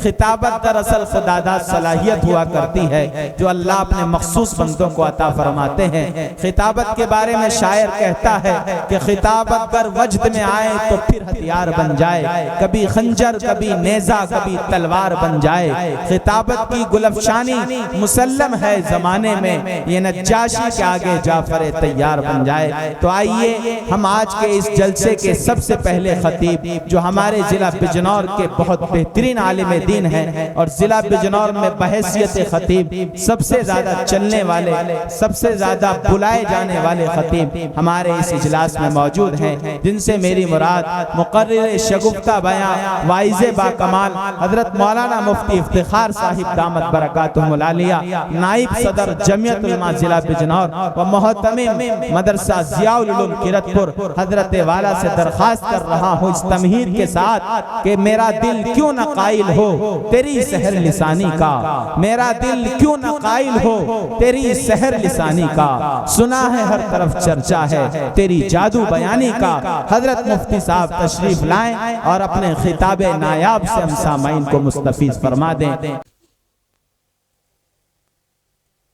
خطابت دراصل خداداد صلاحیت ہوا کرتی ہے جو اللہ اپنے مخصوص بندوں کو عطا فرماتے ہیں۔ خطابت کے بارے میں شاعر کہتا ہے کہ خطابت گر وجد میں آئے تو پھر ہتھیار بن جائے، کبھی خنجر کبھی نیزہ کبھی تلوار بن جائے۔ خطابت کی گلفشانی مسلم ہے زمانے میں، یہ نجاشی کے آگے جعفر تیار بن جائے۔ تو آئیے ہم آج کے اس جلسے کے سب سے پہلے خطیب جو ہمارے ضلع بجنور کے بہت بہترین عالم دین ہیں اور ضلع بجنور میں بحیثیت خطیب سب سے زیادہ چلنے والے، سب سے زیادہ بلائے جانے والے خطیب ہمارے اس اجلاس میں موجود ہیں، جن سے میری مراد مقرر شگفتہ بیان واعظ با کمال حضرت مولانا مفتی افتخار صاحب دامت برکاتہم العالیہ، نائب صدر جمعیت علماء ضلع بجنور و محتمم مدرسہ ضیاء العلوم کرتپور حضرت والا سے درخواست کر رہا ہوں اس تمہید کے ساتھ کہ میرا دل کیوں نہ قائل ہو تیری سحر لسانی کا، میرا دل کیوں نہ قائل ہو تیری سحر لسانی کا، سنا ہے ہر طرف چرچا ہے تیری جادو بیانی کا۔ حضرت مفتی صاحب تشریف لائیں اور اپنے خطاب نایاب سے ہم سامعین کو مستفیض فرما دیں۔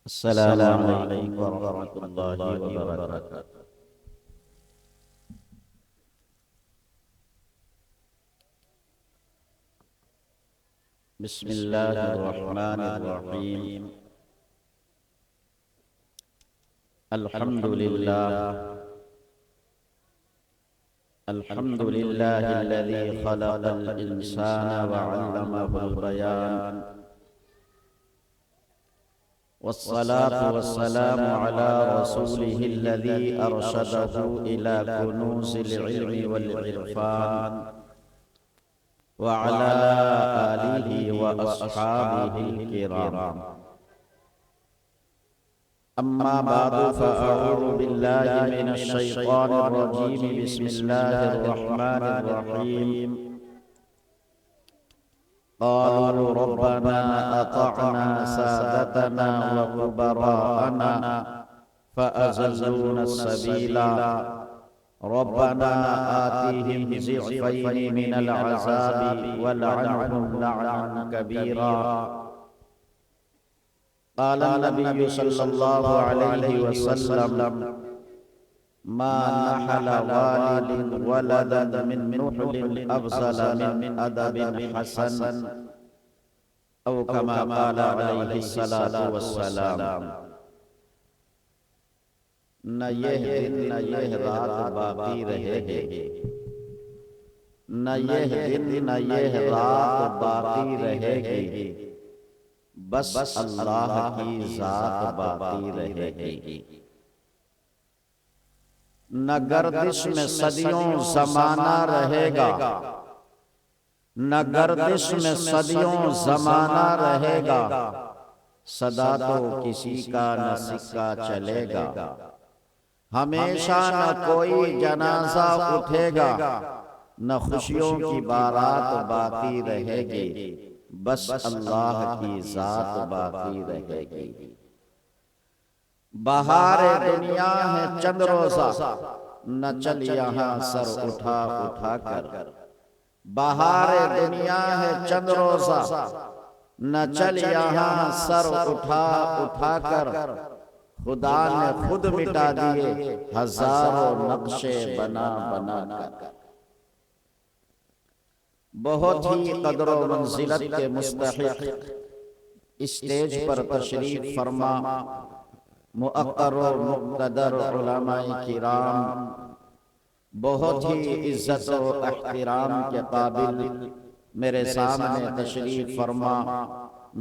السلام علیکم ورحمۃ اللہ وبرکاتہ۔ بسم اللہ الرحمن الرحیم۔ الحمد للہ الذی خلق الانسان وعلمہ البیان، والصلاة والسلام على رسوله الذي أرشده إلى كنوز العلم والعرفان، وعلى آله وأصحابه الكرام، أما بعد فأعوذ بالله من الشيطان الرجيم، بسم الله الرحمن الرحيم۔ قالوا ربنا أطعنا سادتنا وكبراءنا فأزلونا السبيل، ربنا آتهم ضعفين من العذاب ولعنهم لعنا كبيرا۔ قال النبي صلى الله عليه وسلم: ما نحل والد ولدا من نحل أفضل من أدب حسن، أو كما قال عليه الصلاة والسلام۔ نہ یہ دن نہ یہ رات باقی رہے گی، نہ یہ دن نہ یہ رات باقی رہے گی، بس اللہ کی ذات باقی رہے گی۔ نہ گردش میں صدیوں زمانہ رہے گا، نہ گردش میں صدیوں زمانہ رہے گا، صدا تو کسی کا نہ سکہ چلے گا، ہمیشہ نہ کوئی جنازہ اٹھے گا، نہ خوشیوں کی بارات باقی رہے گی، بس اللہ کی ذات باقی رہے گی۔ بہار دنیا ہے چند روزہ، نہ چل یہاں سر اٹھا اٹھا کر، بہار دنیا ہے چند روزہ، نہ چل یہاں سر اٹھا اٹھا کر، خدا نے خود مٹا دیے ہزاروں نقشے بنا بنا کر۔ بہت ہی قدر و منزلت کے مستحق اسٹیج پر تشریف فرما مؤقر و مقتدر علماء کرام، بہت ہی عزت و احترام کے قابل میرے سامنے تشریف فرما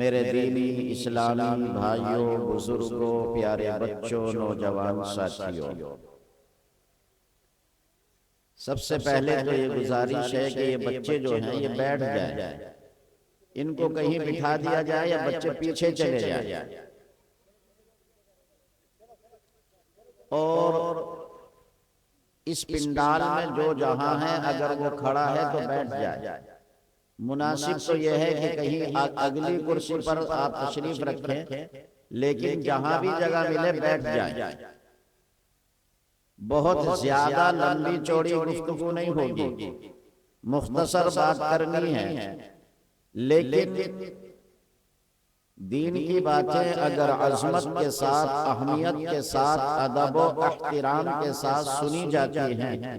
میرے دینی اسلامی بھائیوں، بزرگوں، پیارے بچوں، نوجوان ساتھیوں، سب سے پہلے تو یہ گزارش ہے کہ یہ بچے جو ہیں یہ بیٹھ جائیں، ان کو کہیں بٹھا دیا جائے یا بچے پیچھے چلے جائیں، اور اس پنڈال میں جو جہاں ہے اگر وہ کھڑا ہے تو بیٹھ جائے۔ مناسب تو یہ ہے کہ کہیں اگلی کرسی پر آپ تشریف رکھیں، لیکن جہاں بھی جگہ ملے بیٹھ جائیں۔ بہت زیادہ لمبی چوڑی گفتگو نہیں ہوگی، مختصر بات کرنی ہے۔ لیکن دین کی باتیں اگر عظمت کے ساتھ، اہمیت کے ساتھ، ادب و احترام کے ساتھ سنی جاتی ہیں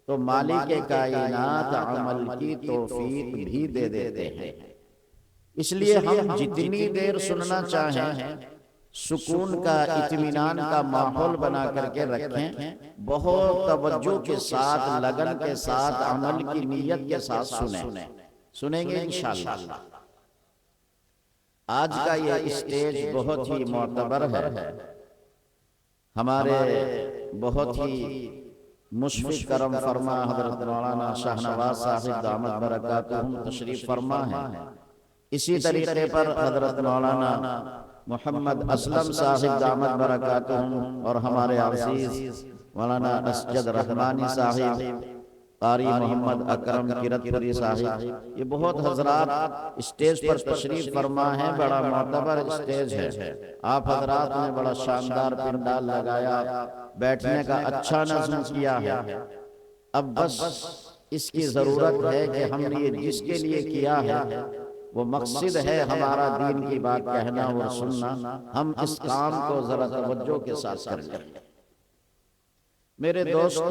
تو مالک کائنات عمل کی توفیق بھی دے دیتے ہیں۔ اس لیے ہم جتنی دیر سننا چاہیں سکون کا، اطمینان کا ماحول بنا کر کے رکھیں، بہت توجہ کے ساتھ، لگن کے ساتھ، عمل کی نیت کے ساتھ سنیں گے انشاءاللہ۔ آج کا یہ اسٹیج بہت ہی معتبر ہے، ہمارے بہت ہی مشفق کرم فرما حضرت مولانا شاہ نواز صاحب دامت برکاتہم تشریف فرما ہیں۔ اسی طریقے پر حضرت مولانا محمد اسلم صاحب دامت برکاتہم اور ہمارے عزیز مولانا اسجد رحمانی صاحب، قاری محمد اکرم کرتپوری صاحب، یہ بہت حضرات اسٹیج پر تشریف فرما ہیں۔ بڑا معتبر اسٹیج ہے، آپ حضرات نے بڑا شاندار پنڈال لگایا، بیٹھنے کا اچھا نظم کیا ہے۔ اب بس اس کی ضرورت ہے کہ ہم نے یہ جس کے لیے کیا ہے وہ مقصد ہے ہمارا دین کی بات کہنا اور سننا، ہم اس کام کو ذرا توجہ کے ساتھ کریں۔ میرے دوستو،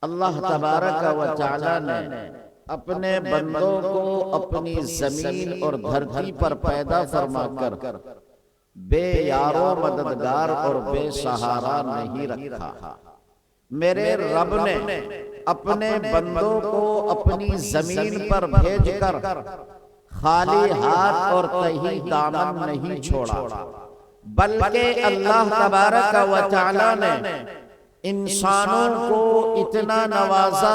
اللہ تبارک و تعالی نے اپنے بندوں کو اپنی زمین اور دھرتی پر پیدا فرما کر بے یارو مددگار اور بے سہارا نہیں رکھا۔ میرے رب نے اپنے بندوں کو اپنی زمین پر بھیج کر خالی ہاتھ اور تہی دامن نہیں چھوڑا، بلکہ اللہ تبارک و تعالی نے انسانوں کو اتنا نوازا،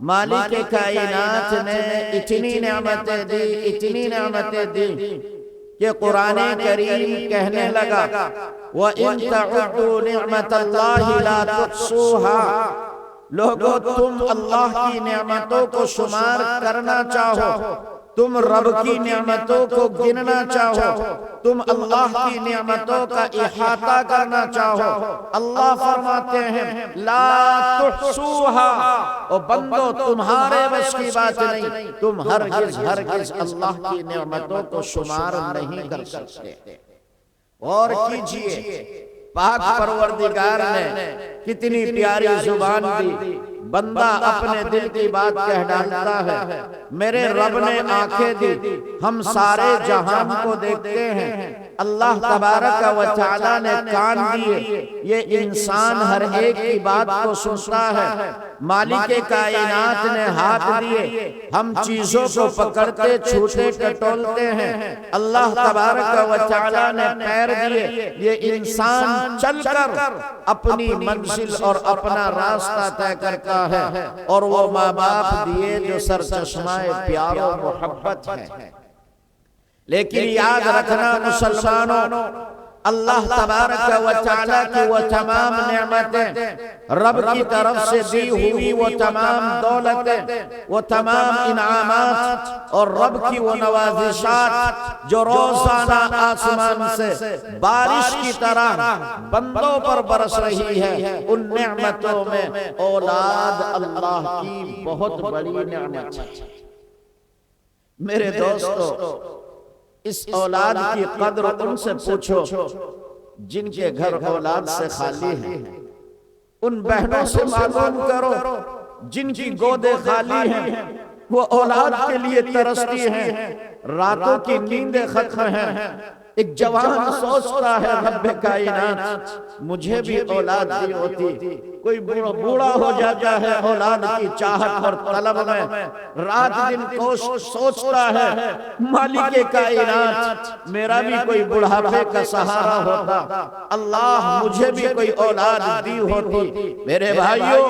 مالک کائنات نے اتنی نعمتیں دی کہ قرآن کریم کہنے لگا وَإِن تَعُدُّوا نِعْمَةَ اللَّهِ لَا تُحْصُوهَا۔ لوگو تم اللہ کی نعمتوں کو شمار کرنا چاہو، تم رب کی نعمتوں کو گننا چاہو، تم اللہ کی نعمتوں کا احاطہ کرنا چاہو، اللہ فرماتے ہیں لا تحصوها، او بندو تمہارے بس کی بات نہیں، تم ہرگز اللہ کی نعمتوں کو شمار نہیں کر سکتے۔ اور کیجئے، پاک پروردگار نے کتنی پیاری زبان دی، بندہ اپنے دل کی بات کہہ ڈالتا ہے۔ میرے رب نے آنکھیں دی، ہم سارے جہان کو دیکھتے ہیں۔ اللہ تبارک و تعالی نے کان دیے، یہ انسان ہر ایک کی بات کو سنتا ہے۔ مالک کائنات نے ہاتھ دیے، ہم چیزوں کو پکڑتے، چھوٹے، ٹٹولتے ہیں۔ اللہ تبارک و تعالی نے پیر دیے، یہ انسان چل کر اپنی منزل اور اپنا راستہ طے کرتا ہے۔ اور وہ ماں باپ دیے جو سرچشمہ پیار و محبت ہے۔ لیکن یاد رکھنا مسلمانوں، اللہ تبارک و تعالی کی وہ تمام نعمتیں، رب کی طرف سے دی ہوئی وہ تمام دولتیں، وہ تمام انعامات اور رب کی وہ نوازشات جو روزانہ آسمان سے بارش کی طرح بندوں پر برس رہی ہے، ان نعمتوں میں اولاد اللہ کی بہت بڑی نعمت ہے۔ میرے دوستو، اس اولاد کی قدر ان سے پوچھو جن کے گھر اولاد سے خالی ہیں، ان بہنوں سے معلوم کرو جن کی گودیں خالی ہیں، وہ اولاد کے لیے ترستی ہیں، راتوں کی نیندیں ختم ہیں۔ ایک جوان سوچتا ہے رب کائنات مجھے بھی اولاد دی ہوتی۔ کوئی بوڑھا ہو جاتا ہے اولاد کی چاہت اور طلب میں، رات دن سوچتا ہے مالک کائنات میرا بھی کوئی بڑھاپے کا سہارا ہوتا، اللہ مجھے بھی کوئی اولاد دی ہوتی۔ میرے بھائیوں،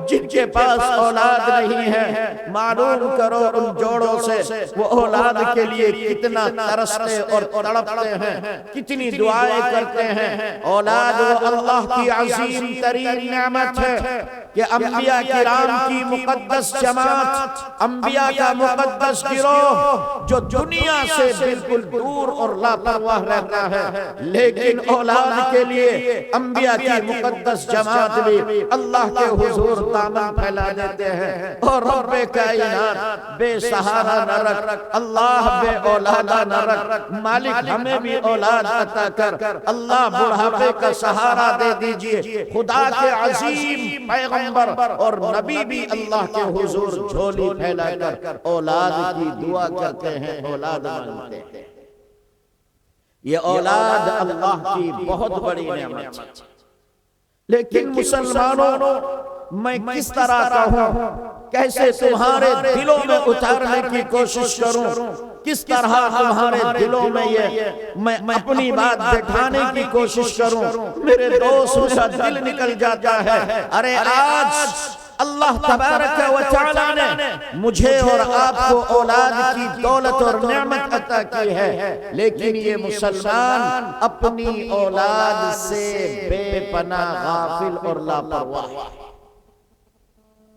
جن کے پاس اولاد نہیں ہے، معلوم کرو ان جوڑوں سے وہ اولاد کے لیے کتنا ترستے اور تڑپتے ہیں، کتنی دعائیں کرتے ہیں۔ اولاد وہ اللہ کی عظیم ترین نعمت ہے کہ انبیاء کرام کی مقدس جماعت، انبیاء کا مقدس گروہ جو دنیا سے بالکل دور اور لاپرواہ رہتا ہے، لیکن اولاد کے لیے انبیاء کی مقدس جماعت بھی اللہ کے حضور دامن پھیلا دیتے ہیں، اور رب کائنات بے سہارا نہ رکھ، اللہ بے اولادہ نہ رکھ، مالک ہمیں بھی اولاد عطا کر، اللہ بڑھاپے کا سہارا دے دیجئے۔ خدا کے عظیم پیغمبر اور نبی بھی اللہ کے حضور جھولی پھیلا کر اولاد کی دعا کرتے ہیں، اولاد مانگتے ہیں۔ یہ اولاد اللہ کی بہت بڑی نعمت ہے، لیکن مسلمانوں میں کس طرح کہوں، کیسے تمہارے دلوں میں اتارنے کی کوشش کروں، کس طرح تمہارے دلوں میں یہ میں اپنی بات بٹھانے کی کوشش کروں۔ میرے دوست، میرا دل نکل جاتا ہے، ارے آج اللہ تبارک و تعالیٰ نے مجھے اور آپ کو اولاد کی دولت اور نعمت عطا کی ہے، لیکن یہ مسلمان اپنی اولاد سے بے پناہ غافل اور لاپرواہ ہے۔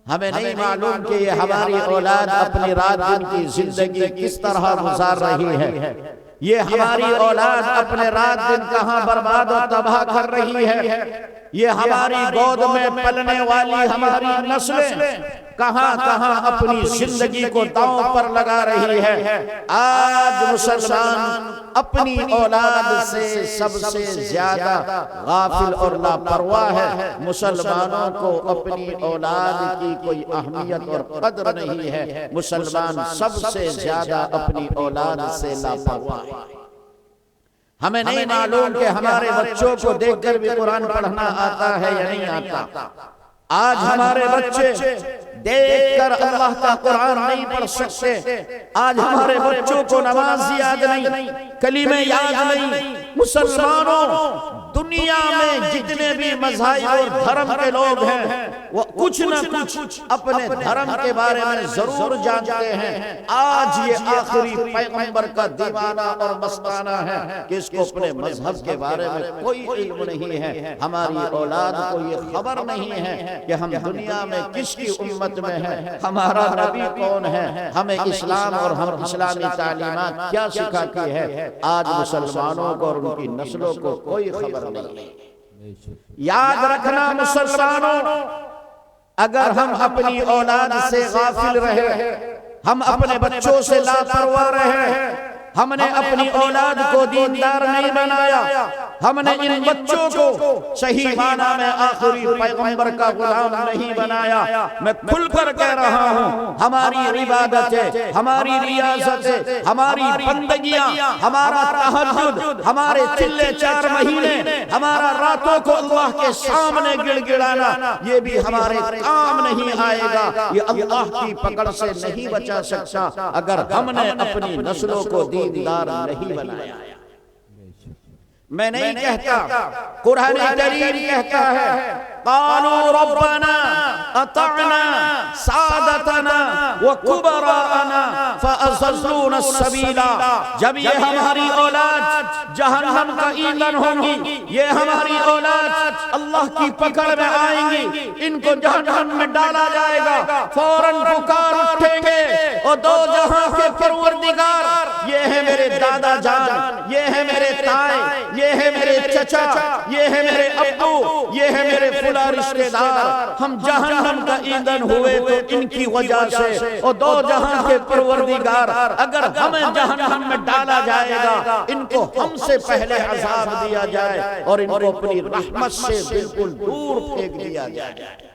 ہمیں نہیں معلوم کہ یہ ہماری اولاد اپنی رات دن کی زندگی کس طرح گزار رہی ہے، یہ ہماری اولاد اپنے رات دن کہاں برباد و تباہ کر رہی ہے، یہ ہماری گود میں پلنے والی ہماری نسلیں کہاں کہاں اپنی زندگی کو داؤں پر لگا رہی ہے۔ آج مسلمان اپنی اولاد سے سب سے زیادہ غافل اور لاپرواہ ہے۔ مسلمانوں کو اپنی اولاد کی کوئی اہمیت اور قدر نہیں ہے، مسلمان سب سے زیادہ اپنی اولاد سے لاپرواہ ہے۔ ہمیں نہیں معلوم کہ ہمارے بچوں کو دیکھ کر بھی قرآن پڑھنا آتا ہے یا نہیں آتا۔ آج ہمارے بچے دیکھ کر اللہ کا قرآن نہیں پڑھ سکتے، آج ہمارے بچوں کو نماز یاد نہیں، کلمے یاد نہیں۔ مسلمانوں، دنیا میں جتنے بھی مذاہب اور دھرم کے لوگ ہیں وہ کچھ نہ کچھ اپنے دھرم کے بارے میں ضرور جانتے ہیں۔ آج یہ آخری پیغمبر کا دیوانہ اور مستانہ ہے کہ اس کو اپنے مذہب کے بارے میں کوئی علم نہیں ہے۔ ہماری اولاد کو یہ خبر نہیں ہے کہ ہم دنیا میں کس کی امت میں ہیں، ہمارا نبی کون ہے، ہمیں اسلام اور ہم اسلامی تعلیمات کیا سکھاتی ہے۔ آج مسلمانوں کو اور ان کی نسلوں کو کوئی خبر نہیں۔ یاد رکھنا مسلمانوں، اگر ہم اپنی اولاد سے غافل رہے، ہم اپنے بچوں سے لاپرواہ رہے، ہم نے اپنی اولاد کو دیندار نہیں بنایا، ہم نے ان بچوں کو صحیح معنی میں آخری پیغمبر کا غلام نہیں بنایا۔ میں کھل کر کہہ رہا ہوں، ہماری عبادتیں، ہماری ریاضتیں، ہماری بندگیاں، ہمارا تہجد، ہمارے چلے 4 مہینے، ہمارا راتوں کو اللہ کے سامنے گڑ گڑانا، یہ بھی ہمارے کام نہیں آئے گا، یہ اللہ کی پکڑ سے نہیں بچا سکتا اگر ہم نے اپنی نسلوں کو دیندار نہیں بنایا۔ میں نہیں کہتا، قرآن کریم کہتا ہے، قالوا ربنا اطعنا سادتنا وکبراءنا فاضلونا السبیل۔ جب یہ ہماری اولاد جہنم کا ایندھن ہوں گی، یہ ہماری اولاد اللہ کی پکڑ میں آئیں گی، ان کو جہنم میں ڈالا جائے گا، فوراً پکار اٹھیں گے، اور دو جہاں کے پروردگار، یہ ہے میرے دادا جان، یہ ہے میرے تائے، یہ ہے میرے چچا، یہ ہے میرے ابو، یہ ہے میرے فلاں رشتہ دار، ہم جہنم کا ایندھن ہوئے تو ان کی وجہ سے، اور دو جہاں کے پروردگار، اگر ہمیں جہنم میں ڈالا جائے گا، ان کو ہم سے پہلے عذاب دیا جائے اور ان کو اپنی رحمت سے بالکل دور پھینک دیا جائے۔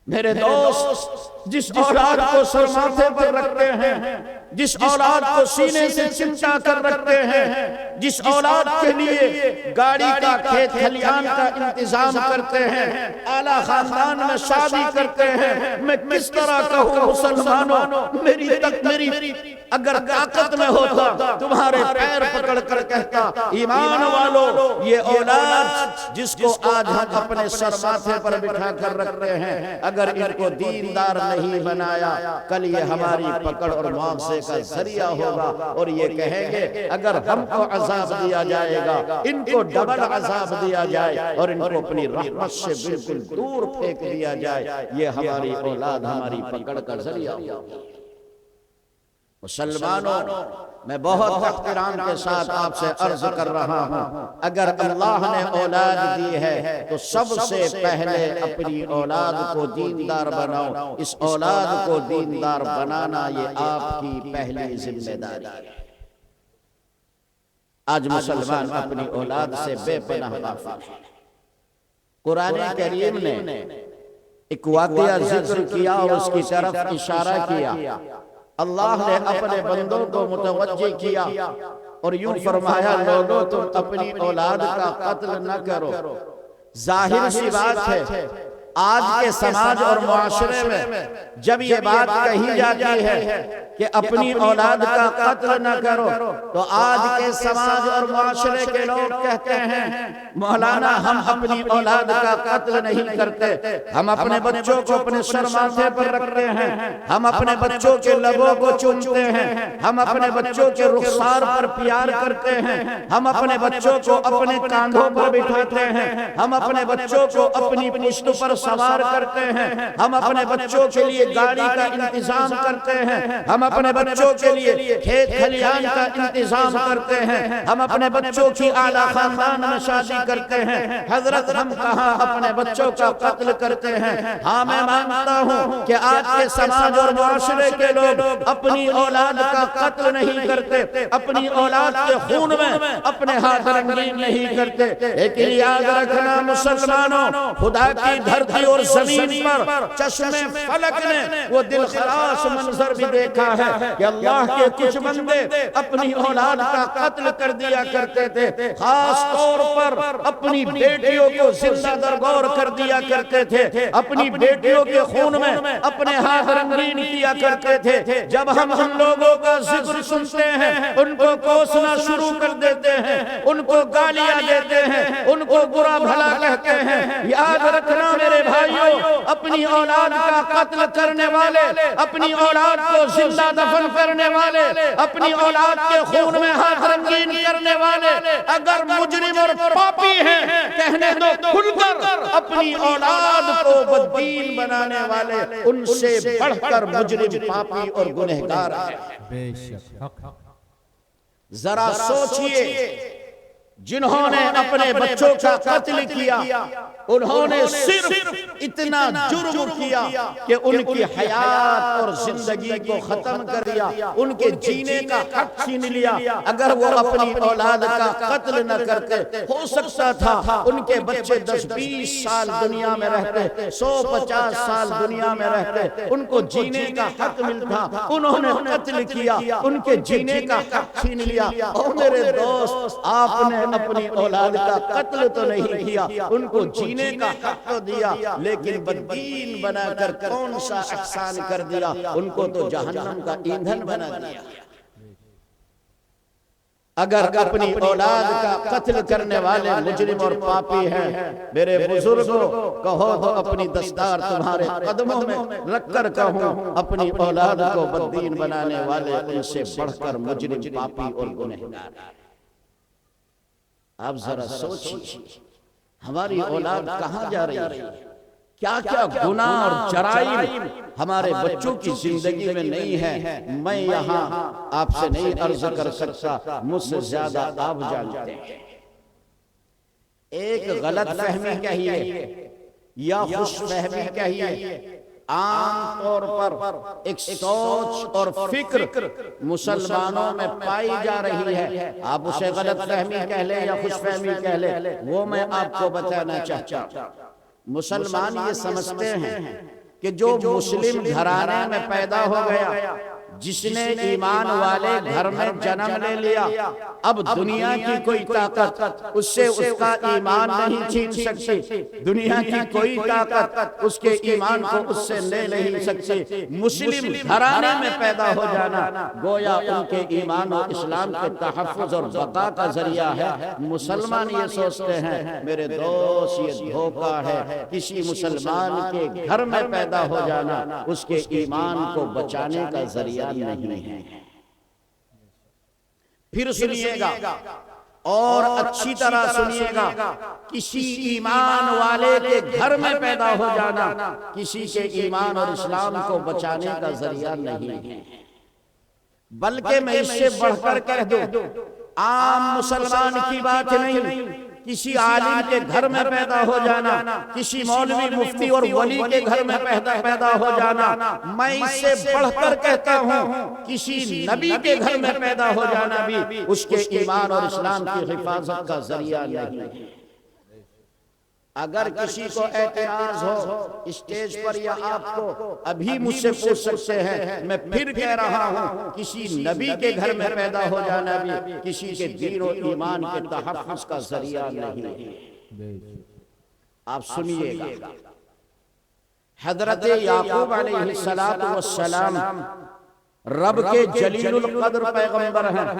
میرے دوست، جس اولاد کو سر ماتھے پر رکھتے ہیں، جس اولاد کو سینے سے چمٹا کر رکھتے ہیں، جس اولاد کے لیے گاڑی کا، کھیت کھلیان کا انتظام کرتے ہیں، اعلیٰ خاندان میں شادی کرتے ہیں، میں کس طرح کہوں مسلمانوں، میری اگر طاقت میں ہوتا تمہارے پیر پکڑ کر کہتا، ایمان والو، یہ اولاد جس کو آج ہم اپنے سر ماتھے پر بٹھا کر رکھتے ہیں، اگر ان کو دیندار نہیں بنایا، کل یہ ہماری پکڑ اور معاوضے کا ذریعہ ہوگا، اور یہ کہیں گے اگر ہم کو عذاب دیا جائے گا، ان کو ڈبل عذاب دیا جائے اور ان کو اپنی رحمت سے بالکل دور پھینک دیا جائے، یہ ہماری اولاد ہماری پکڑ کا ذریعہ ہوگا۔ مسلمانوں، میں بہت احترام کے ساتھ آپ سے عرض کر رہا ہوں، اگر اللہ نے اولاد دی ہے تو سب سے پہلے اپنی اولاد کو دیندار بناؤ۔ اس اولاد کو دیندار بنانا یہ آپ کی پہلی ذمہ داری ہے۔ آج مسلمان اپنی اولاد سے بے پناہ غافل ہیں۔ قرآن کریم نے ایک واقعہ ذکر کیا اور اس کی طرف اشارہ کیا۔ اللہ نے اپنے بندوں کو متوجہ کیا اور یوں فرمایا، لوگوں تم اپنی اولاد کا قتل نہ کرو۔ ظاہر سی بات ہے، آج کے سماج اور معاشرے میں جب یہ بات کہی جاتی ہے کہ اپنی اولاد کا قتل نہ کرو، تو آج کے سماج اور معاشرے کے لوگ کہتے ہیں، مولانا ہم اپنی اولاد کا قتل نہیں کرتے، ہم اپنے بچوں کو اپنے سر ماتھے پر رکھتے ہیں، ہم اپنے بچوں کے لبوں کو چومتے ہیں، ہم اپنے بچوں کے رخسار پر پیار کرتے ہیں، ہم اپنے بچوں کو اپنے کاندھوں پر بٹھاتے ہیں، ہم اپنے بچوں کو اپنی پشت پر سوار کرتے ہیں، ہم اپنے بچوں کے لیے گاڑی کا انتظام کرتے ہیں، ہم اپنے بچوں کے لیے کھیت کھلیان کا انتظام کرتے ہیں، ہم اپنے بچوں کی اعلیٰ خاندان میں شادی کرتے ہیں۔ حضرت ہم کہاں اپنے بچوں کا قتل کرتے ہیں؟ ہاں میں مانتا ہوں کہ آج کے سماج اور معاشرے کے لوگ اپنی اولاد کا قتل نہیں کرتے، اپنی اولاد کے خون میں اپنے ہاتھ رنگین نہیں کرتے، لیکن یاد رکھنا مسلمانوں، خدا کی دھرتی اور زمین پر چشمے فلک نے وہ دلخراش منظر بھی دیکھا ہے کہ اللہ کے کچھ بندے اپنی اولاد کا قتل کر دیا کرتے تھے، خاص طور پر اپنی بیٹیوں کو زندہ درگور کر دیا کرتے تھے، اپنی بیٹیوں کے خون میں اپنے ہاتھ رنگین کیا کرتے تھے۔ جب ہم لوگوں کا ذکر سنتے ہیں، ان کو کوسنا شروع کر دیتے ہیں، ان کو گالیاں دیتے ہیں، ان کو برا بھلا کہتے ہیں۔ یاد رکھنا میرے بھائیوں، اپنی اولاد کا قتل کرنے والے، اپنی اولاد کو زندہ دفن کرنے والے، اپنی اولاد کے خون میں ہاتھ رنگین کرنے والے اگر مجرم اور پاپی ہیں، کہنے دو کھل کر، اپنی اولاد کو بددین بنانے والے ان سے بڑھ کر مجرم، پاپی اور گنہگار ہیں۔ بے شک ذرا سوچئے، جنہوں نے اپنے بچوں کا قتل کیا، انہوں نے صرف اتنا جرم کیا کہ ان کی حیات اور زندگی کو ختم کر دیا، ان کے جینے کا حق چھین لیا۔ اگر وہ اپنی اولاد کا قتل نہ کرتے، ہو سکتا تھا ان کے بچے 10-20 سال دنیا میں رہتے، 150 سال دنیا میں رہتے، ان کو جینے کا حق ملتا۔ انہوں نے قتل کیا، ان کے جینے کا حق چھین لیا۔ اور میرے دوست، آپ نے اپنی اولاد کا قتل تو نہیں کیا، ان کو جینے کا حق تو دیا، لیکن بددین بنا کر کون سا احسان کر دیا؟ ان کو تو جہنم کا ایندھن بنا دیا۔ اگر اپنی اولاد کا قتل کرنے والے مجرم اور پاپی ہیں، میرے بزرگوں، کہو تو اپنی دستار تمہارے قدموں میں رکھ کر کہوں، اپنی اولاد کو بددین بنانے والے ان سے بڑھ کر مجرم، پاپی اور گنہگار۔ آپ ذرا سوچیے، ہماری اولاد کہاں جا رہی ہے؟ کیا کیا گناہ اور جرائم ہمارے بچوں کی زندگی میں نہیں ہے؟ میں یہاں آپ سے نہیں عرض کر سکتا، مجھ سے زیادہ آپ جانتے ہیں۔ ایک غلط فہمی کہیے یا خوش فہمی کہیے، عام طور پر ایک سوچ اور فکر مسلمانوں میں پائی جا رہی ہے، آپ اسے غلط فہمی کہہ لیں یا خوش فہمی کہہ لیں، وہ میں آپ کو بتانا چاہتا ہوں۔ مسلمان یہ سمجھتے ہیں کہ جو مسلم گھرانے میں پیدا ہو گیا، جس نے ایمان والے گھر میں جنم لے لیا، اب دنیا کی کوئی طاقت اس سے اس کا ایمان نہیں چھین سکتی، دنیا کی کوئی طاقت اس کے ایمان کو اس سے لے نہیں سکتی۔ مسلم گھرانے میں پیدا ہو جانا گویا ان کے ایمان و اسلام کے تحفظ اور بقا کا ذریعہ ہے۔ مسلمان یہ سوچتے ہیں، میرے دوست، یہ دھوکہ ہے۔ کسی مسلمان کے گھر میں پیدا ہو جانا اس کے ایمان کو بچانے کا ذریعہ نہیں ہے۔ پھر سنیے گا اور اچھی طرح سنیے گا، کسی ایمان والے کے گھر میں پیدا ہو جانا کسی کے ایمان اور اسلام کو بچانے کا ذریعہ نہیں ہے۔ بلکہ میں اس سے بڑھ کر کہہ دوں، عام مسلمان کی بات نہیں، کسی عالم کے گھر میں پیدا ہو جانا، کسی مولوی مفتی اور ولی کے گھر میں پیدا ہو جانا، میں اس سے بڑھ کر کہتا ہوں کسی نبی کے گھر میں پیدا ہو جانا بھی اس کے ایمان اور اسلام کی حفاظت کا ذریعہ نہیں۔ اگر کسی کو اعتراض ہو اسٹیج پر یا آپ کو ابھی مجھ سے پوچھ سکتے ہیں، میں پھر کہہ رہا ہوں کسی نبی کے گھر میں پیدا ہو جانا بھی کسی کے دین و ایمان کے تحفظ کا ذریعہ نہیں۔ آپ سنیے گا، حضرت یعقوب علیہ السلام رب کے جلیل القدر پیغمبر ہیں،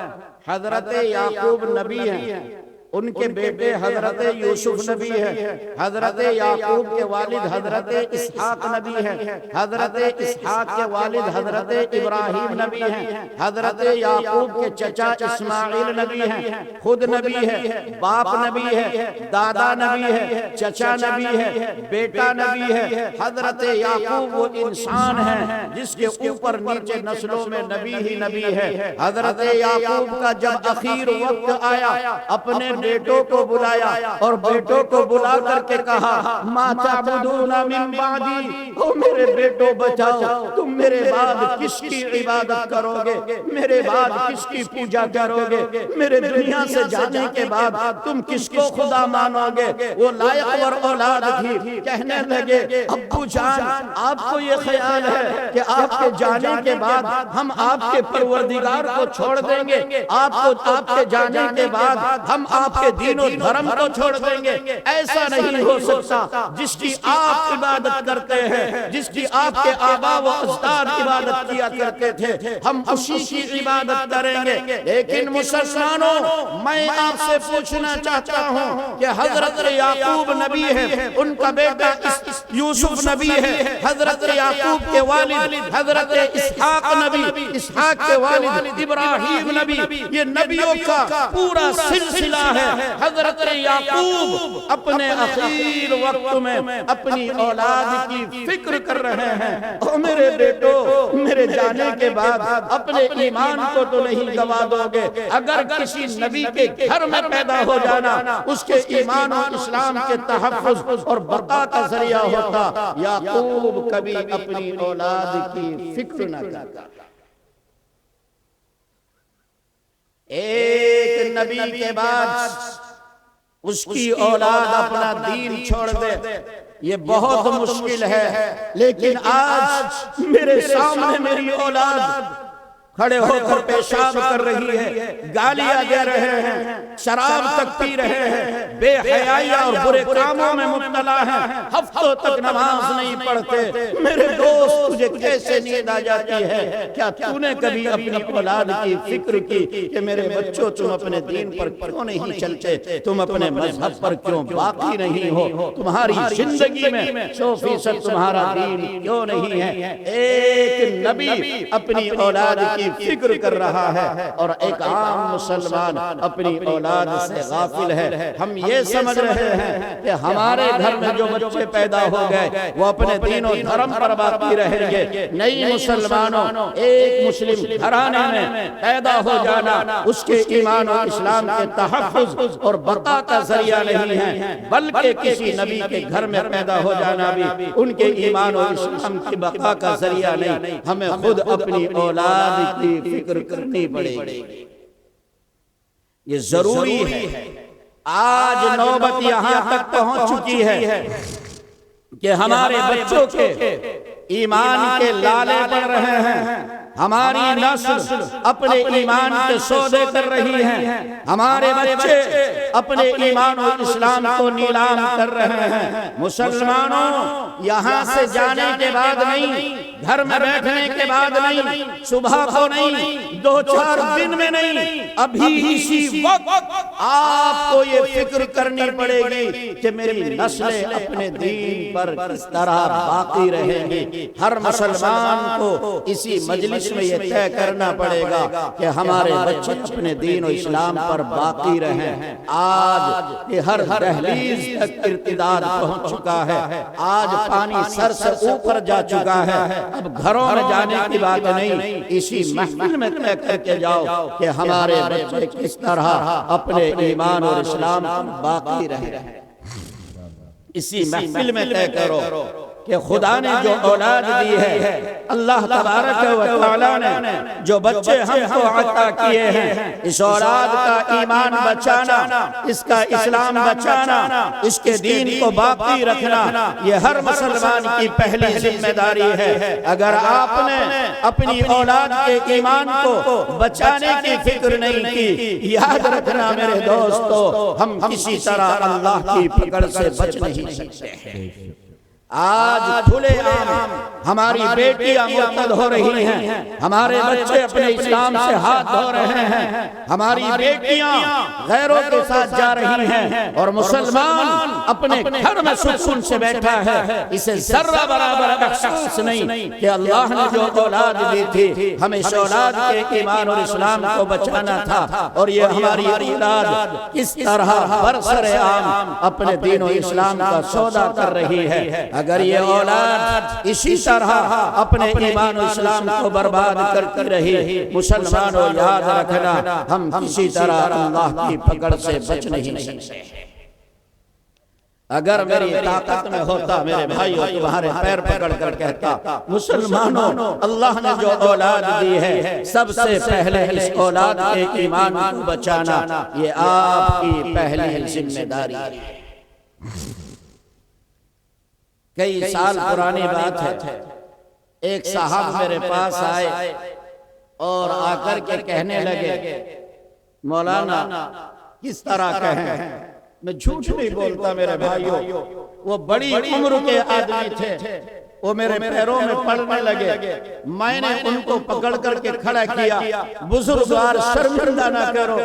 حضرت یعقوب نبی ہیں، ان کے بیٹے حضرت یوسف نبی ہے، حضرت یعقوب کے والد حضرت اسحاق نبی ہے، حضرت اسحاق کے والد حضرت ابراہیم نبی ہیں، حضرت یعقوب کے چچا اسماعیل نبی ہیں، خود نبی ہے، باپ نبی ہے، دادا نبی ہے، چچا نبی ہے، بیٹا نبی ہے۔ حضرت یعقوب وہ انسان ہیں جس کے اوپر نیچے نسلوں میں نبی ہی نبی ہے۔ حضرت یعقوب کا جب اخیر وقت آیا، اپنے بیٹوں کو بلایا اور بیٹوں کو بلا کر کے کہا، ما تعبدون من بعدی، او میرے بیٹوں بچاؤ، تم میرے بعد کس کی عبادت کرو گے، میرے بعد کس کی پوجا کرو گے، میرے دنیا سے جانے کے بعد تم کس کو خدا مانو گے۔ وہ لائق اور اولاد تھی، کہنے لگے، ابو جان آپ کو یہ خیال ہے کہ آپ کے جانے کے بعد ہم آپ کے پروردگار کو چھوڑ دیں گے، آپ کے جانے کے بعد ہم آپ کے دین و دھرم کو چھوڑ دیں گے؟ ایسا نہیں ہو سکتا۔ جس کی آپ عبادت کرتے ہیں، جس کی آپ کے آبا و اجداد عبادت کیا کرتے تھے، ہم اسی کی عبادت کریں گے۔ لیکن مسلمانوں، میں آپ سے پوچھنا چاہتا ہوں کہ حضرت یعقوب نبی ہے، ان کا بیٹا یوسف نبی ہے، حضرت یعقوب کے والد حضرت اسحاق نبی، اسحاق کے والد ابراہیم نبی، یہ نبیوں کا پورا سلسلہ ہے۔ حضرت یعقوب اپنے اخیر وقت میں اپنی اولاد کی فکر کر رہے ہیں، او میرے بیٹو، میرے جانے کے بعد اپنے ایمان کو تو نہیں گوا دو گے۔ اگر کسی نبی کے گھر میں پیدا ہو جانا اس کے ایمان و اسلام کے تحفظ اور بقا کا ذریعہ ہوتا، یعقوب کبھی اپنی اولاد کی فکر نہ کرتا۔ ایک نبی کے بعد اس کی اولاد اپنا دین چھوڑ دے، یہ بہت مشکل ہے۔ لیکن آج میرے سامنے میری اولاد کھڑے ہو کر پیشاب کر رہی ہے، گالیاں دے رہے ہیں، شراب تک پی رہے ہیں، بے حیائی اور برے کاموں میں مبتلا ہیں، ہفتوں تک نماز نہیں پڑھتے۔ میرے دوست، تجھے کیسے نیند آ جاتی ہے؟ کیا تو نے کبھی اپنی اولاد کی فکر کی کہ میرے بچوں تم اپنے دین پر کیوں نہیں چلتے، تم اپنے مذہب پر کیوں باقی نہیں ہو، تمہاری زندگی میں 100% تمہارا دین کیوں نہیں ہے؟ ایک نبی اپنی اولاد کی فکر کر رہا ہے اور ایک عام مسلمان اپنی اولاد سے غافل ہے۔ ہم یہ سمجھ رہے ہیں کہ ہمارے گھر میں جو بچے پیدا ہو گئے وہ اپنے دین و دھرم پر باقی رہیں گے۔ نہیں مسلمانوں، ایک مسلم گھرانے میں پیدا ہو جانا اس کے ایمان و اسلام کے تحفظ اور بقا کا ذریعہ نہیں ہے، بلکہ کسی نبی کے گھر میں پیدا ہو جانا بھی ان کے ایمان و اسلام کی بقا کا ذریعہ نہیں۔ ہمیں خود اپنی اولاد کی فکر کرنی پڑے گی، یہ ضروری ہے۔ آج نوبت یہاں تک پہنچ چکی ہے کہ ہمارے بچوں کے ایمان کے لالے پڑ رہے ہیں، ہماری نسل اپنے ایمان کے سودے کر رہی ہے، ہمارے بچے اپنے ایمان و اسلام کو نیلام کر رہے ہیں۔ مسلمانوں، یہاں سے جانے کے بعد نہیں، گھر میں بیٹھنے کے بعد نہیں، صبح کو نہیں، 2-4 دن میں نہیں، ابھی اسی وقت آپ کو یہ فکر کرنی پڑے گی کہ میری نسلیں اپنے دین پر کس طرح باقی رہیں گی۔ ہر مسلمان کو اسی مجلس مجلس میں یہ طے کرنا پڑے گا کہ ہمارے بچے اپنے دین و اسلام پر باقی رہیں۔ آج یہ ہر دہلیز تک ارتداد پہنچ چکا ہے، آج پانی سر سے اوپر جا چکا ہے، اب گھروں میں جانے کی بات نہیں، اسی محفل میں طے کر کے جاؤ کہ ہمارے بچے کس طرح اپنے ایمان اور اسلام پر باقی رہیں۔ اسی محفل میں طے کرو کہ خدا نے جو اولاد دی ہے، اللہ تبارک و تعالی نے جو بچے ہم کو عطا کیے ہیں، اس اولاد کا ایمان بچانا، اس کا اسلام بچانا، اس کے دین کو باقی رکھنا، یہ ہر مسلمان کی پہلی ذمہ داری ہے۔ اگر آپ نے اپنی اولاد کے ایمان کو بچانے کی فکر نہیں کی، یاد رکھنا میرے دوستو، ہم کسی طرح اللہ کی پکڑ سے بچ نہیں سکتے ہیں۔ آج کھلے عام ہماری بیٹیاں مرتد ہو رہی ہیں، ہمارے بچے اپنے اسلام سے ہاتھ دھو رہے ہیں، ہماری بیٹیاں غیروں کے ساتھ جا رہی ہیں، اور مسلمان اپنے گھر میں سکون سے بیٹھا ہے، اسے ذرہ برابر احساس نہیں کہ اللہ نے جو اولاد دی تھی، ہمیں اس اولاد کے ایمان اور اسلام کو بچانا تھا، اور یہ ہماری اولاد کس طرح برسر عام اپنے دین و اسلام کا سودا کر رہی ہے۔ اگر یہ اولاد اسی طرح اپنے ایمان و اسلام کو برباد کرتی رہی، مسلمانوں یاد رکھنا ہم کسی طرح اللہ کی پکڑ سے بچ نہیں سکتے۔ اگر میری طاقت میں ہوتا میرے بھائیوں تمہارے پیر پکڑ کر کہتا، مسلمانوں اللہ نے جو اولاد دی ہے، سب سے پہلے اس اولاد کے ایمان کو بچانا یہ آپ کی پہلی ذمہ داری ہے۔ کئی سال پرانی بات ہے، ایک صاحب میرے پاس آئے اور آ کر کے کہنے لگے، مولانا کس طرح کہیں، میں جھوٹ نہیں بولتا میرے بھائیوں، وہ بڑی عمر کے آدمی تھے، وہ میرے پیروں میں پڑنے لگے، میں نے ان کو پکڑ کر کے کھڑا کیا، بزرگوار شرمندہ نہ کرو،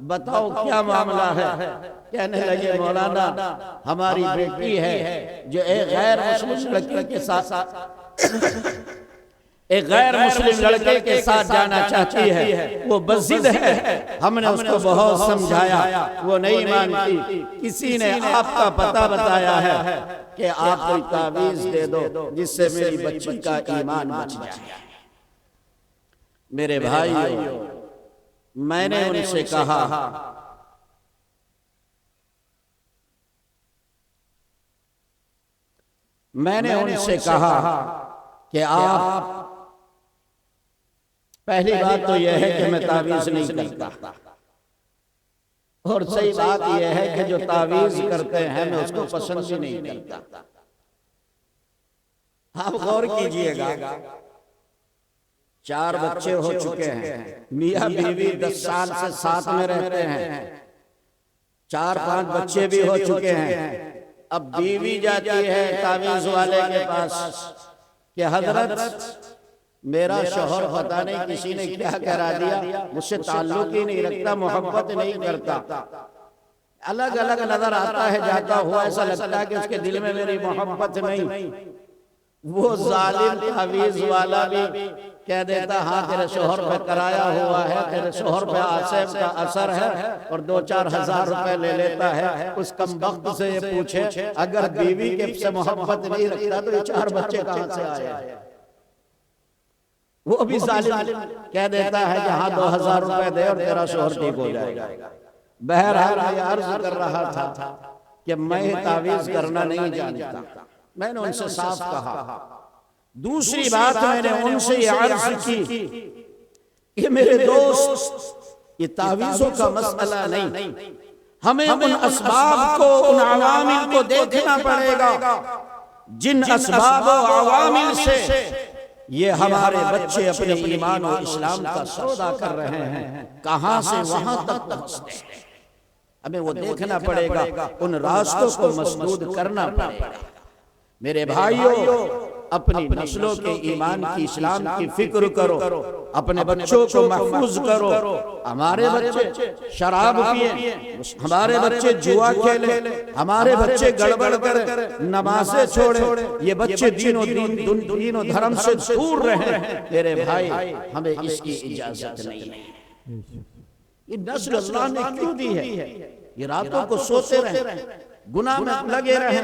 بتاؤ کیا معاملہ ہے؟ کہنے لگے مولانا ہماری بیٹی ہے جو ایک غیر مسلم لڑکے کے ساتھ جانا چاہتی ہے، وہ بزد ہے، ہم نے اس کو بہت سمجھایا، وہ نہیں مانتی، کسی نے آپ کا پتہ بتایا ہے کہ آپ کوئی تعویذ دے دو جس سے میری بچی کا ایمان بچ جائے۔ میرے بھائیو، میں نے ان سے کہا کہ آپ، پہلی بات تو یہ ہے کہ میں تعویذ نہیں کرتا، اور صحیح بات یہ ہے کہ جو تعویذ کرتے ہیں میں اس کو پسند بھی نہیں کرتا۔ آپ غور کیجئے گا، 4 بچے ہو چکے ہیں، میاں بیوی 10 سال سے ساتھ میں رہتے ہیں، 4-5 بچے بھی ہو چکے ہیں، اب بیوی جاتی ہے تعویذ والے کے پاس کہ حضرت میرا شوہر پتہ نہیں کسی نے کیا کرا دیا، مجھ سے تعلق ہی نہیں رکھتا، محبت نہیں کرتا، الگ الگ نظر آتا ہے جاتا ہوا، ایسا لگتا ہے کہ اس کے دل میں میری محبت نہیں۔ وہ ظالم تعویذ والا بھی کہہ دیتا ہاں تیرے شوہر پہ کرایا ہوا ہے، تیرے شوہر پہ آصف کا اثر ہے، اور 2-4 ہزار روپے لے لیتا ہے۔ اس کمبخت سے یہ پوچھے اگر بیوی کے سے محبت نہیں رکھتا تو یہ 4 بچے کہاں سے آئے؟ وہ بھی ظالم کہہ دیتا ہے کہ ہاں 2000 روپے دے اور تیرا شوہر ٹھیک ہو جائے گا۔ بہرحال میں عرض کر رہا تھا کہ میں تعویذ کرنا نہیں جانتا، میں نے ان سے صاف کہا۔ دوسری بات میں نے ان سے یہ عرض کی کہ میرے دوست یہ تعویذوں کا مسئلہ نہیں، ہمیں ان اسباب کو، ان عوامل کو دیکھنا پڑے گا جن اسباب و عوامل سے یہ ہمارے بچے اپنے ایمان و اسلام کا سودا کر رہے ہیں، کہاں سے وہاں تک پہنچتے ہیں، ہمیں وہ دیکھنا پڑے گا، ان راستوں کو مسدود کرنا پڑے گا۔ میرے بھائیوں، اپنی نسلوں کے ایمان کی اسلام کی فکر کرو، اپنے بچوں کو محفوظ کرو۔ ہمارے بچے شراب پیے، ہمارے بچے جوا کھیلے، ہمارے بچے گڑبڑ کریں، نمازیں چھوڑے، یہ بچے دین و دھرم سے دور رہیں، میرے بھائی ہمیں اس کی اجازت نہیں ہے۔ یہ نسل اللہ نے کیوں دی ہے؟ یہ راتوں کو سوتے رہیں، گناہ میں لگے رہیں،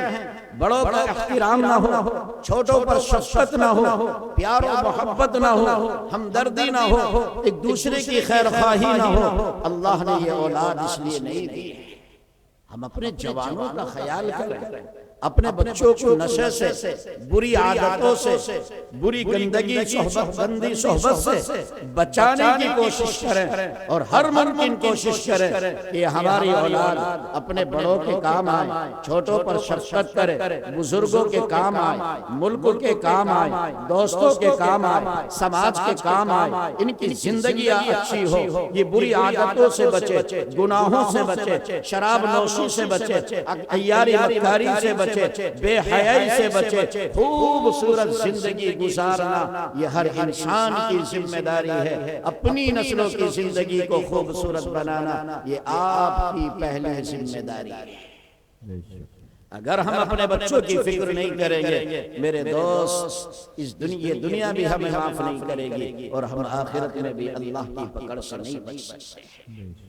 بڑوں کا احترام نہ ہو، چھوٹوں پر شفقت نہ ہو، پیار و محبت نہ ہو، ہمدردی نہ ہو، ایک دوسرے کی خیر خواہی نہ ہو۔ اللہ نے یہ اولاد اس لیے نہیں دی ہے۔ ہم اپنے جوانوں کا خیال کریں، اپنے بچوں کو نشے سے، بری عادتوں سے، بری گندگی گندی صحبت سے بچانے کی کوشش کریں، اور ہر ممکن کوشش کریں کہ ہماری اولاد اپنے بڑوں کے کام آئے، چھوٹوں پر شفقت کرے، بزرگوں کے کام آئے، ملک کے کام آئے، دوستوں کے کام آئے، سماج کے کام آئے، ان کی زندگی اچھی ہو، یہ بری عادتوں سے بچے، گناہوں سے بچے، شراب نوشی سے بچے، عیاری مکاری سے بچے، بے حیائی سے بچے، خوبصورت زندگی گزارنا یہ ہر انسان کی ذمہ داری ہے۔ اپنی نسلوں کی زندگی کو خوبصورت بنانا یہ آپ کی پہلی ذمہ داری ہے۔ اگر ہم اپنے بچوں کی فکر نہیں کریں گے میرے دوست، اس دنیا بھی ہمیں معاف نہیں کرے گی، اور ہم آخرت میں بھی اللہ کی پکڑ سے نہیں بچ سکتے۔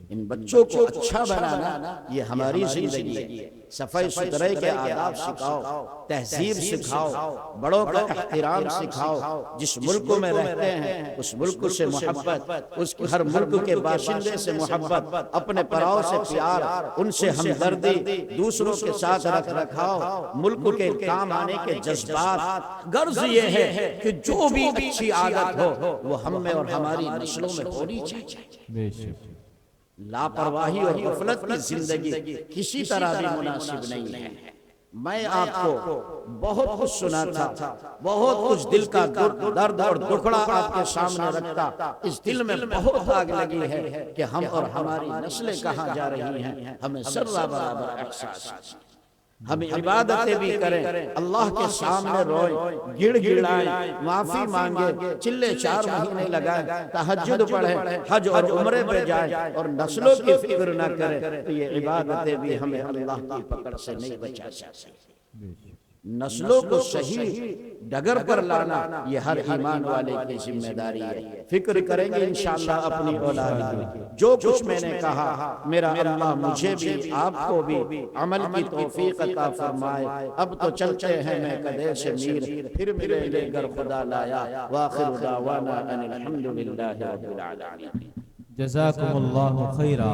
ان بچوں کو اچھا بنانا یہ ہماری زندگی ہے۔ صفائی ستھرائی کے آداب سکھاؤ، تہذیب سکھاؤ، بڑوں کا احترام سکھاؤ۔ جس ملک میں رہتے ہیں اس ملک سے محبت، اس ہر ملک کے باشندے سے محبت، اپنے پراؤ سے پیار، ان سے ہمدردی، دوسروں کے ساتھ رکھ رکھاؤ، ملک کے کام آنے کے جذبات۔ غرض یہ ہے کہ جو بھی اچھی عادت ہو وہ ہم میں اور ہماری نسلوں میں ہونی چاہیے۔ لاپرواہی اور غفلت کی زندگی کسی طرح بھی مناسب نہیں ہے۔ میں آپ کو بہت کچھ سناتا، بہت کچھ دل کا درد اور دکھڑا آپ کے سامنے رکھتا، اس دل میں بہت آگ لگی ہے کہ ہم اور ہماری نسلیں کہاں جا رہی ہیں۔ ہمیں ذرہ برابر احساس ہے۔ ہم عبادتیں بھی کریں، اللہ کے سامنے روئیں، گڑ گڑائیں، معافی مانگیں، چلے 4 مہینے لگائیں، تہجد پڑھیں، حج اور عمرے پہ جائیں، اور نسلوں کی فکر نہ کریں، تو یہ عبادتیں بھی ہمیں اللہ کی پکڑ سے نہیں بچا سکتی۔ نسلوں کو صحیح ڈگر پر لانا یہ ہر ایمان والے کی ذمہ داری ہے۔ فکر کریں گے انشاءاللہ اپنی اولاد کی۔ جو کچھ میں نے کہا میرا اللہ مجھے بھی آپ کو بھی عمل کی توفیق عطا فرمائے۔ اب تو چلتے ہیں میں کدے سے میر، پھر ملیں گے گر خدا لایا۔ وآخر دعوانا ان الحمدللہ رب العالمین۔ جزاکم اللہ خیرا۔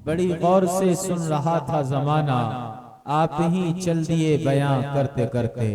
بڑی غور سے سن رہا تھا زمانہ، آپ ہی چل دیے بیاں کرتے کرتے۔